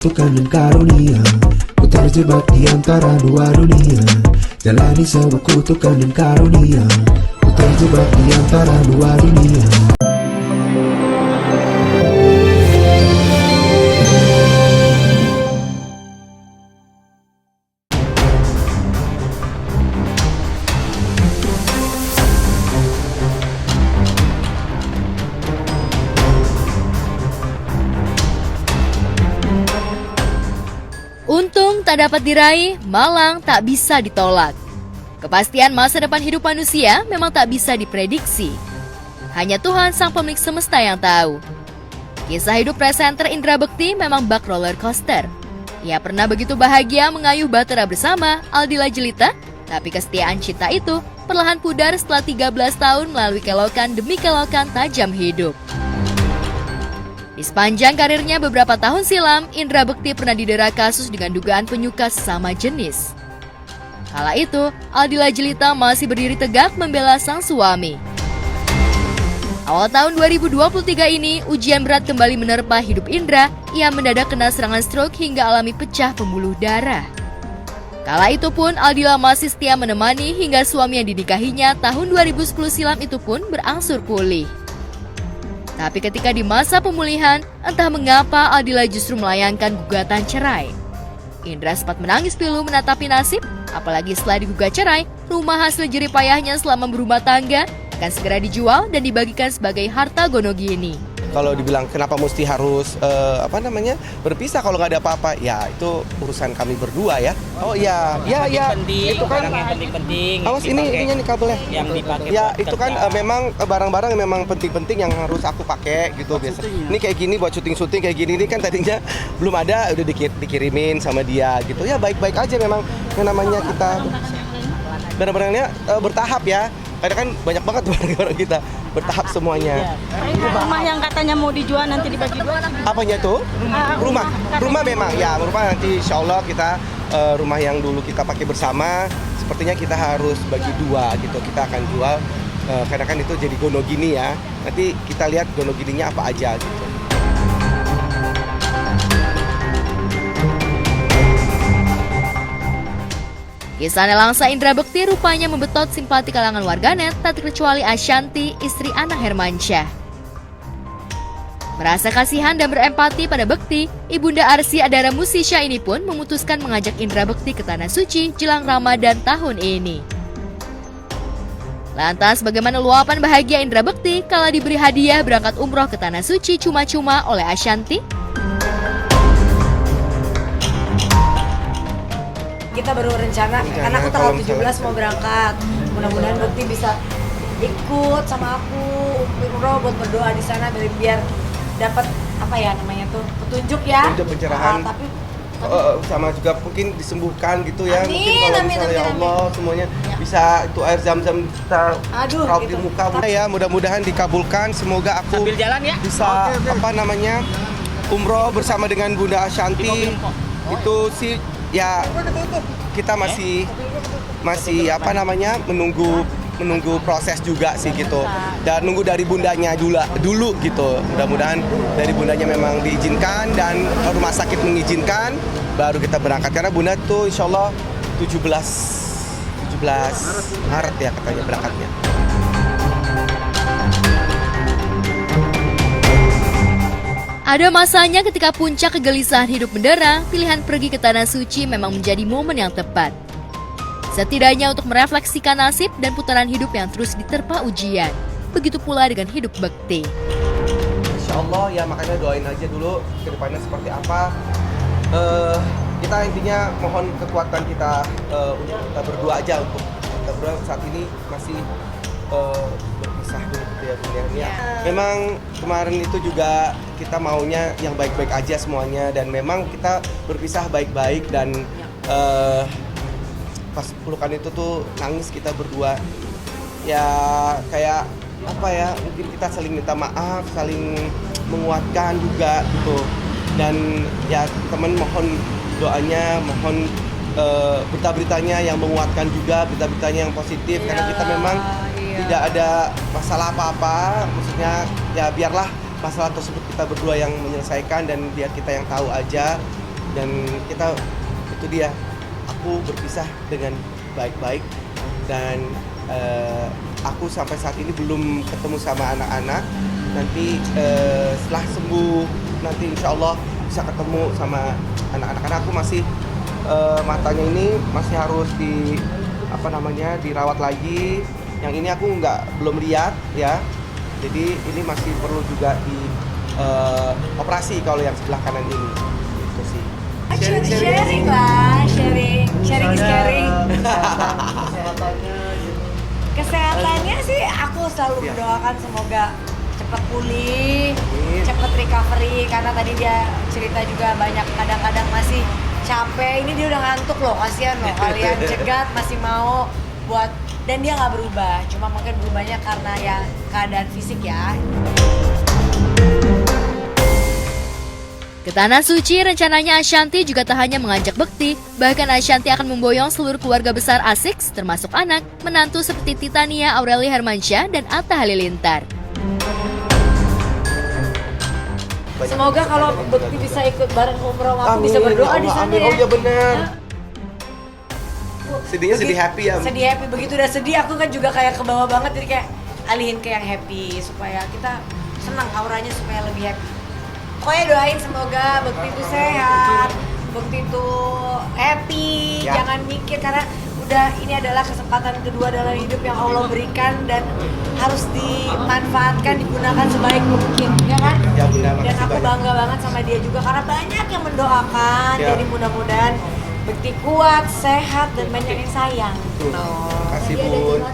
Tuhan dan karunia, ku terjebak di antara dua dunia. Jalani sebuah kutukan dan karunia, ku terjebak di antara dua dunia. Untung tak dapat diraih, malang tak bisa ditolak. Kepastian masa depan hidup manusia memang tak bisa diprediksi. Hanya Tuhan sang pemilik semesta yang tahu. Kisah hidup presenter Indra Bekti memang bak roller coaster. Ia pernah begitu bahagia mengayuh Bahtera bersama Aldila Jelita, tapi kesetiaan cinta itu perlahan pudar setelah 13 tahun melalui kelokan demi kelokan tajam hidup. Di sepanjang karirnya beberapa tahun silam, Indra Bekti pernah didera kasus dengan dugaan penyuka sesama jenis. Kala itu, Aldila Jelita masih berdiri tegak membela sang suami. Awal tahun 2023 ini, ujian berat kembali menerpa hidup Indra. Ia mendadak kena serangan stroke hingga alami pecah pembuluh darah. Kala itu pun, Aldila masih setia menemani hingga suami yang dinikahinya tahun 2010 silam itu pun berangsur pulih. Tapi ketika di masa pemulihan, entah mengapa Aldila justru melayangkan gugatan cerai. Indra sempat menangis pilu menatapi nasib, apalagi setelah digugat cerai, rumah hasil jerih payahnya selama berumah tangga akan segera dijual dan dibagikan sebagai harta gono gini. Kalau dibilang kenapa mesti harus berpisah kalau nggak ada apa-apa, ya itu urusan kami berdua ya. Oh iya, penting, itu kan yang penting-penting. awas ininya nih kabelnya. Yang dipakai. Ya itu kan memang barang-barang yang memang penting-penting yang harus aku pakai gitu biasa. Ini kayak gini buat syuting kayak gini, ini kan tadinya belum ada, udah dikirimin sama dia gitu. Ya baik-baik aja memang yang namanya kita barang-barangnya bertahap ya. Karena kan banyak banget barang-barang kita bertahap semuanya. Rumah yang katanya mau dijual nanti dibagi dua. Apanya tuh? Rumah memang ya, rumah nanti insya Allah kita rumah yang dulu kita pakai bersama, sepertinya kita harus bagi dua gitu. Kita akan jual karena kan itu jadi gono gini ya. Nanti kita lihat gono gininya apa aja gitu. Kisah nelangsa Indra Bekti rupanya membetot simpati kalangan warganet, tak terkecuali Ashanti, istri Anang Hermansyah. Merasa kasihan dan berempati pada Bekti, Ibunda Arsy Adara Musisya ini pun memutuskan mengajak Indra Bekti ke Tanah Suci jelang Ramadan tahun ini. Lantas bagaimana luapan bahagia Indra Bekti kala diberi hadiah berangkat umroh ke Tanah Suci cuma-cuma oleh Ashanti? Kita baru rencana karena aku tanggal 17 mau berangkat. Mudah-mudahan Bekti bisa ikut sama aku umroh buat berdoa di sana biar dapat apa ya namanya tuh petunjuk ya. Petunjuk pencerahan. Tapi sama juga mungkin disembuhkan gitu ya. Amin, Mungkin kalau amin, misalnya ya amin, Allah semuanya bisa itu air zam-zam kita raup di gitu. muka. Ya mudah-mudahan dikabulkan. Semoga aku Sambil jalan ya. bisa umroh bersama dengan Bunda Ashanti. Itu sih ya kita masih menunggu proses juga sih gitu, dan nunggu dari bundanya dulu gitu. Mudah-mudahan dari bundanya memang diizinkan dan rumah sakit mengizinkan baru kita berangkat, karena bunda tuh insya Allah 17 Maret ya katanya berangkatnya. Ada masanya ketika puncak kegelisahan hidup mendera, pilihan pergi ke Tanah Suci memang menjadi momen yang tepat. Setidaknya untuk merefleksikan nasib dan putaran hidup yang terus diterpa ujian. Begitu pula dengan hidup Bekti. Insya Allah ya, makanya doain aja dulu ke depannya seperti apa. Kita intinya mohon kekuatan kita untuk kita berdua aja, untuk kita berdua saat ini masih berpisah dulu gitu ya dunianya. Memang kemarin itu juga kita maunya yang baik-baik aja semuanya, dan memang kita berpisah baik-baik, dan pas pelukan itu tuh nangis kita berdua. Ya kayak apa ya, mungkin kita saling minta maaf, saling menguatkan juga gitu. Dan ya teman mohon doanya, mohon berita-beritanya yang menguatkan juga, berita-beritanya yang positif, karena kita memang tidak ada masalah apa-apa. Maksudnya ya biarlah masalah tersebut kita berdua yang menyelesaikan, dan biar kita yang tahu aja dan kita itu dia, aku berpisah dengan baik-baik dan aku sampai saat ini belum ketemu sama anak-anak. Nanti setelah sembuh nanti insya Allah bisa ketemu sama anak-anak, karena aku masih matanya ini masih harus dirawat lagi. Yang ini aku belum lihat ya, jadi ini masih perlu juga di operasi kalau yang sebelah kanan ini. Itu sih. Sharing lah, sharing is caring. Kesehatannya sih aku selalu mendoakan semoga cepat pulih, cepat recovery, karena tadi dia cerita juga banyak kadang-kadang masih capek. Ini dia udah ngantuk loh, kasihan loh kalian cegat masih mau buat, dan dia nggak berubah, cuma mungkin berubahnya karena ya keadaan fisik ya. Ke Tanah Suci, rencananya Ashanty juga tak hanya mengajak Bekti, bahkan Ashanty akan memboyong seluruh keluarga besar ASIKS, termasuk anak, menantu seperti Titania Aureli Hermansyah dan Atta Halilintar. Semoga kalau Bekti bisa ikut bareng umroh, aku bisa berdoa di sana ya. Oh iya benar. Sedihnya sedih happy ya. Sedih happy, begitu udah sedih aku kan juga kayak ke bawah banget, jadi kayak alihin ke yang happy supaya kita senang, auranya supaya lebih happy. Pokoknya doain semoga Bekti itu sehat, Bekti itu happy, jangan mikir, karena udah ini adalah kesempatan kedua dalam hidup yang Allah berikan dan harus dimanfaatkan, digunakan sebaik mungkin, ya kan? Ya benar. Dan aku bangga banget sama dia juga karena banyak yang mendoakan, jadi mudah-mudahan Bekti kuat, sehat, dan banyak yang sayang. Terima kasih Bun.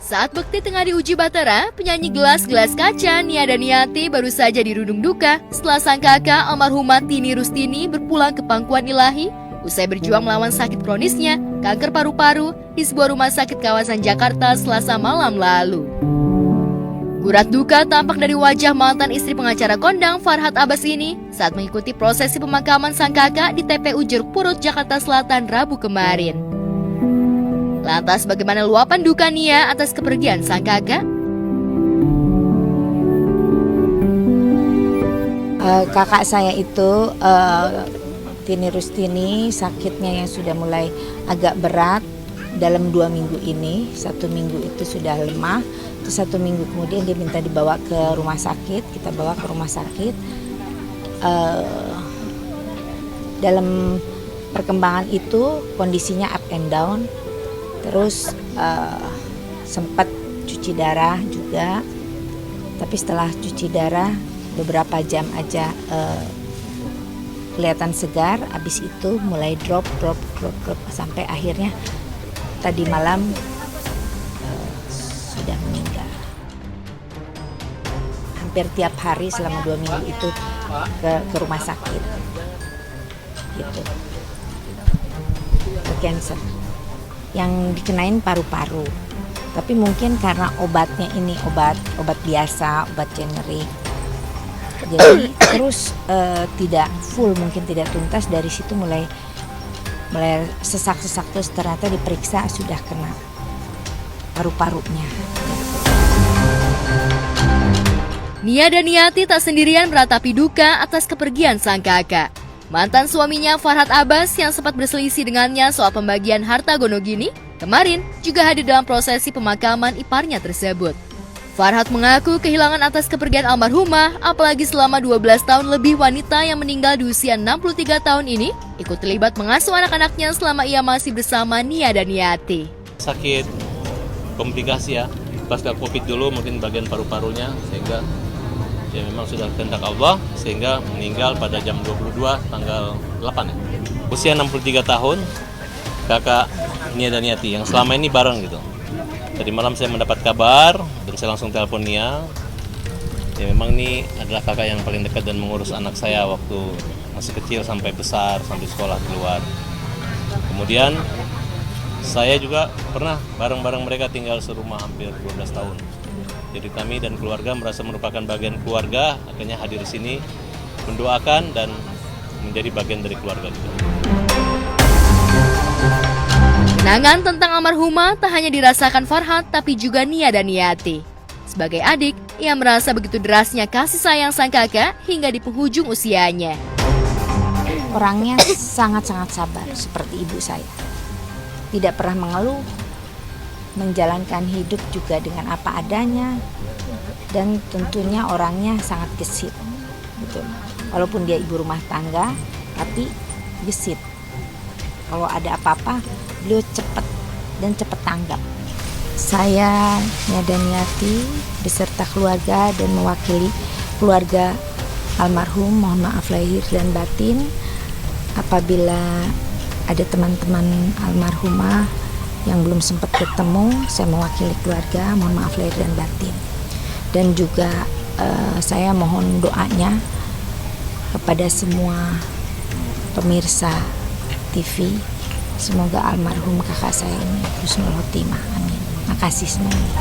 Saat Bekti tengah diuji batera, penyanyi gelas-gelas kaca Nia Daniati baru saja dirundung duka setelah sang kakak almarhumah Tini Rustini berpulang ke pangkuan ilahi usai berjuang melawan sakit kronisnya, kanker paru-paru, di sebuah rumah sakit kawasan Jakarta Selasa malam lalu. Gurat duka tampak dari wajah mantan istri pengacara kondang Farhat Abbas ini saat mengikuti prosesi pemakaman sang kakak di TPU Jeruk Purut, Jakarta Selatan Rabu kemarin. Lantas bagaimana luapan duka Nia atas kepergian sang kakak? Kakak saya itu Tini Rustini, sakitnya yang sudah mulai agak berat dalam 2 minggu ini. 1 minggu itu sudah lemah, terus 1 minggu kemudian dia minta dibawa ke rumah sakit. Kita bawa ke rumah sakit. Dalam perkembangan itu kondisinya up and down. Terus sempat cuci darah juga, tapi setelah cuci darah beberapa jam aja kelihatan segar. Habis itu mulai drop sampai akhirnya tadi malam sudah meninggal. Hampir tiap hari selama 2 minggu itu ke rumah sakit, gitu, ke cancer. Yang dikenain paru-paru, tapi mungkin karena obatnya ini obat biasa, obat generik, jadi terus tidak full, mungkin tidak tuntas. Dari situ mulai sesak-sesak, terus ternyata diperiksa sudah kena paru-parunya. Nia Daniati tak sendirian meratapi duka atas kepergian sang kakak. Mantan suaminya Farhat Abbas yang sempat berselisih dengannya soal pembagian harta gono gini, kemarin juga hadir dalam prosesi pemakaman iparnya tersebut. Farhat mengaku kehilangan atas kepergian almarhumah, apalagi selama 12 tahun lebih wanita yang meninggal di usia 63 tahun ini ikut terlibat mengasuh anak-anaknya selama ia masih bersama Nia Daniati. Sakit komplikasi ya, pasca COVID dulu mungkin bagian paru-parunya, sehingga ya memang sudah kehendak Allah sehingga meninggal pada jam 22 tanggal 8 ya. Usia 63 tahun, kakak Nia Daniati yang selama ini bareng gitu. Tadi malam saya mendapat kabar dan saya langsung telepon Nia. Ya memang ini adalah kakak yang paling dekat dan mengurus anak saya waktu masih kecil sampai besar, sampai sekolah keluar. Kemudian saya juga pernah bareng-bareng mereka tinggal serumah hampir 12 tahun. Jadi kami dan keluarga merasa merupakan bagian keluarga, akhirnya hadir di sini mendoakan dan menjadi bagian dari keluarga kita. Kenangan tentang almarhumah tak hanya dirasakan Farhat tapi juga Nia Daniati. Sebagai adik, ia merasa begitu derasnya kasih sayang sang kakak hingga di penghujung usianya. Orangnya sangat-sangat sabar seperti ibu saya. Tidak pernah mengeluh, menjalankan hidup juga dengan apa adanya, dan tentunya orangnya sangat gesit. Gitu. Walaupun dia ibu rumah tangga, tapi gesit. Kalau ada apa-apa, beliau cepat dan cepat tanggap. Saya Nia Daniati beserta keluarga dan mewakili keluarga almarhum, mohon maaf lahir dan batin. Apabila ada teman-teman almarhumah yang belum sempat ketemu, saya mewakili keluarga, mohon maaf lahir dan batin. Dan juga saya mohon doanya kepada semua pemirsa TV, semoga almarhum kakak saya ini husnul khotimah, amin. Makasih semuanya.